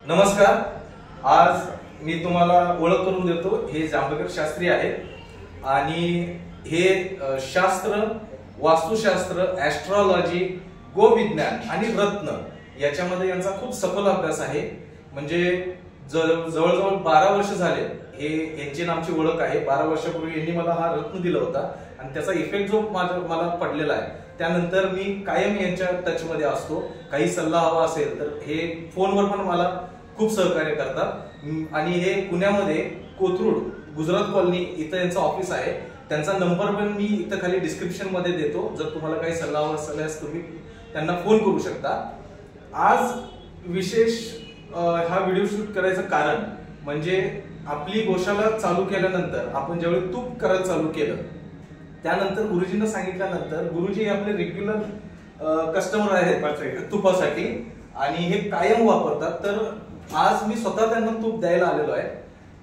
नमस्कार. आज मी तुम्हाला ओळख करून देतो. हे जांभेकर शास्त्री आहेत आणि हे शास्त्र, वास्तुशास्त्र, ऍस्ट्रॉलॉजी, गोविज्ञान आणि रत्न याच्यामध्ये यांचा खूप सखोल अभ्यास आहे. म्हणजे जवळजवळ 12 वर्ष झाले हे यांची नामची ओळख आहे. 12 वर्षापूर्वी यांनी मला हा रत्न दिला होता आणि त्याचा इफेक्ट जो मला पडलेला आहे त्यानंतर मी कायम यांच्या टच मध्ये असतो. काही सल्ला हवा असेल तर हे फोनवर पण मला खूप सहकार्य करतात. आणि हे पुण्यामध्ये कोथरूड गुजरात कॉलनी इथं यांचं ऑफिस आहे. त्यांचा नंबर पण मी इथं खाली डिस्क्रिप्शन मध्ये देतो. जर तुम्हाला काही सल्ला हवा असल्यास तुम्ही त्यांना फोन करू शकता. आज विशेष हा व्हिडिओ शूट करायचं कारण म्हणजे आपली गोशाला चालू केल्यानंतर आपण ज्यावेळी तूप करायला चालू केलं त्यानंतर गुरुजींना सांगितल्यानंतर गुरुजी आपले रेग्युलर कस्टमर आहेत तुपासाठी आणि हे कायम वापरतात. तर आज मी स्वतः त्यांना तूप द्यायला आलेलो आहे.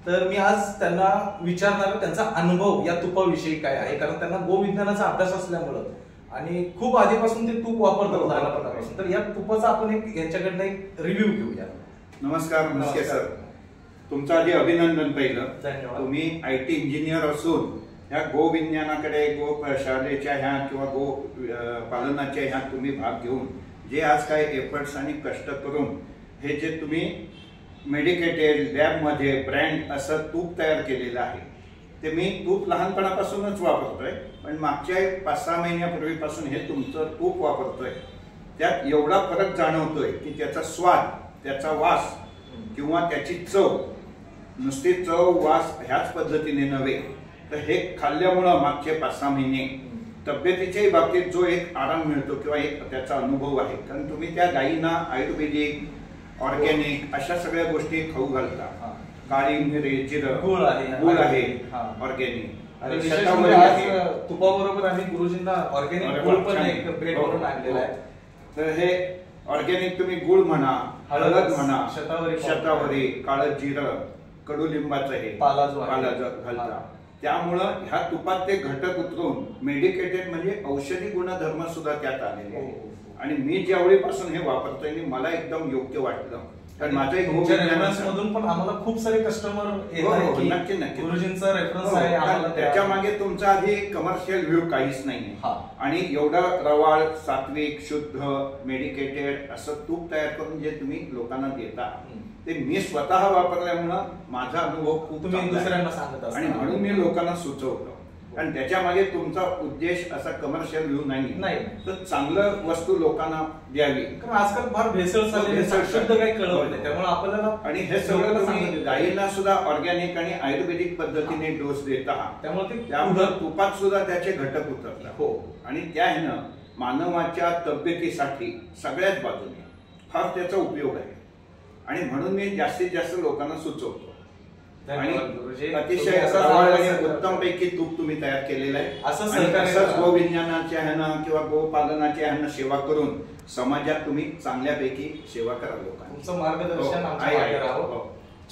तर मी आज त्यांना विचारणार त्यांचा अनुभव या तुपाविषयी काय आहे, कारण त्यांना गोविज्ञानाचा अभ्यास असल्यामुळं आणि खूप आधीपासून ते तूप वापरतात लहानपणापासून. तर या तुपाचा आपण यांच्याकडनं एक रिव्ह्यू घेऊया. नमस्कार. नमस्कार सर. तुमचं आधी अभिनंदन. पहिलं धन्यवाद. तुम्ही IT इंजिनियर असून ह्या गोविज्ञानाकडे, गोशालेच्या ह्या किंवा गो पालनाच्या ह्या तुम्ही भाग घेऊन जे आज काय एफर्ट्स आणि कष्ट करून हे जे तुम्ही मेडिकेटेड लॅबमध्ये ब्रँड असं तूप तयार केलेलं आहे ते मी तूप लहानपणापासूनच वापरतोय. पण मागच्या 5-6 महिन्यापूर्वीपासून हे तुमचं तूप वापरतोय. त्यात एवढा फरक जाणवतोय की त्याचा स्वाद, त्याचा वास किंवा त्याची चव, नुसती चव वास ह्याच पद्धतीने नव्हे तर हे खाल्ल्यामुळं मागचे 5-6 महिने तब्येतीच्याही बाबतीत जो एक आराम मिळतो किंवा एक त्याचा अनुभव आहे. कारण तुम्ही त्या गायींना आयुर्वेदिक, ऑर्गॅनिक अशा सगळ्या गोष्टी खाऊ घालता. काळी मिरी, जिरं, गुळ आहे ऑर्गॅनिक आणि तुपाबरोबर आम्ही गुरुजींना ऑर्गॅनिक गुळ पण एक ब्रेड करून आणलेला आहे. तर हे ऑर्गॅनिक तुम्ही गुळ म्हणा, हळद म्हणा, शतावरी, काळं जिरं, कडुलिंबाचं हे पाला घालता. त्यामुळं ह्या तुपात ते घटक उतरून मेडिकेटेड म्हणजे औषधी गुणधर्म सुद्धा त्यात आलेले आहे. आणि मी ज्यावेळीपासून हे वापरतोय मला एकदम योग्य वाटलं. कारण माझं एक रेफरन्स मधून पण आम्हाला खूप सारे कस्टमर नक्की गुरुजींचा रेफरन्स आहे. त्याच्या मागे तुमचा आधी कमर्शियल व्ह्यू काहीच नाही. आणि एवढं रवाळ, सात्विक, शुद्ध, मेडिकेटेड असं तूप तयार करून जे तुम्ही लोकांना देता ते मी स्वतः वापरल्यामुळं माझा अनुभव खूप दुसऱ्यांना सांगत आणि म्हणून मी लोकांना सुचवतो. कारण त्याच्या मागे तुमचा उद्देश असा कमर्शियल व्ह्यू नाही तर चांगलं वस्तू लोकांना द्यावी. कारण आजकाल फार भेसळ चालली, शुद्ध काही कळत नाही. त्यामुळे आपल्याला आणि हे सगळं गायींना सुद्धा ऑर्गॅनिक आणि आयुर्वेदिक पद्धतीने डोस देत आहात. त्यामुळे तुपात सुद्धा त्याचे घटक उतरतात. आणि त्या ह्यानं मानवाच्या तब्येतीसाठी सगळ्याच बाजूने फार त्याचा उपयोग आहे. आणि म्हणून मी जास्तीत जास्त लोकांना सुचवतो. आणि अतिशय उत्तम पैकी तूप तुम्ही तयार केलेलं आहे. असंच गोविज्ञानाच्या ह्यानं किंवा गोपालनाच्या ह्यानं सेवा करून समाजात तुम्ही चांगल्यापैकी सेवा करा लोकांना. तुमचं मार्गदर्शन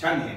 छान आहे.